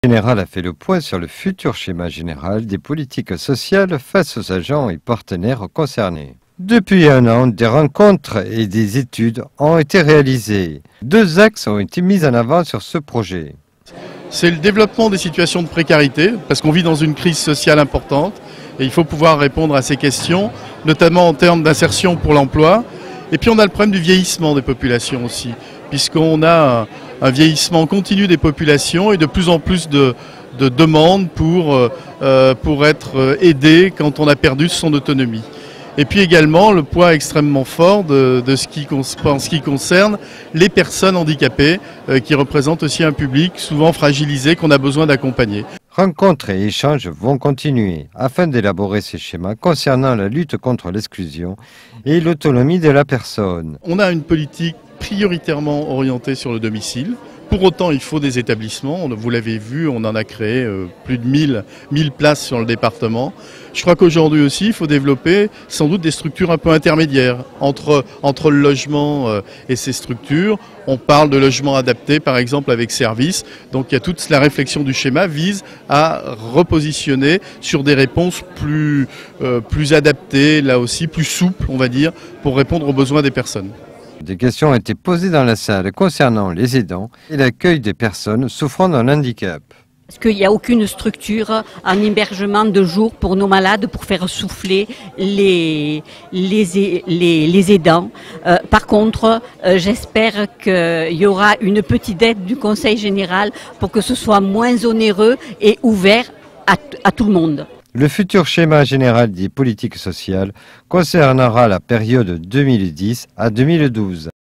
Le général a fait le point sur le futur schéma général des politiques sociales face aux agents et partenaires concernés. Depuis un an, des rencontres et des études ont été réalisées. 2 axes ont été mis en avant sur ce projet. C'est le développement des situations de précarité, parce qu'on vit dans une crise sociale importante et il faut pouvoir répondre à ces questions, notamment en termes d'insertion pour l'emploi. Et puis on a le problème du vieillissement des populations aussi, puisqu'on a un vieillissement continu des populations et de plus en plus de demandes pour être aidé quand on a perdu son autonomie. Et puis également le poids extrêmement fort de ce qui concerne les personnes handicapées, qui représentent aussi un public souvent fragilisé qu'on a besoin d'accompagner. Rencontres et échanges vont continuer afin d'élaborer ces schémas concernant la lutte contre l'exclusion et l'autonomie de la personne. On a une politique prioritairement orientée sur le domicile. Pour autant, il faut des établissements. Vous l'avez vu, on en a créé plus de 1000 places sur le département. Je crois qu'aujourd'hui aussi, il faut développer sans doute des structures un peu intermédiaires entre le logement et ces structures. On parle de logement adapté, par exemple, avec service. Donc, il y a toute la réflexion du schéma vise à repositionner sur des réponses plus adaptées, là aussi, plus souples, on va dire, pour répondre aux besoins des personnes. Des questions ont été posées dans la salle concernant les aidants et l'accueil des personnes souffrant d'un handicap. Est-ce qu'il n'y a aucune structure en hébergement de jour pour nos malades pour faire souffler les aidants? Par contre, j'espère qu'il y aura une petite aide du Conseil général pour que ce soit moins onéreux et ouvert à tout le monde. Le futur schéma général des politiques sociales concernera la période 2010 à 2012.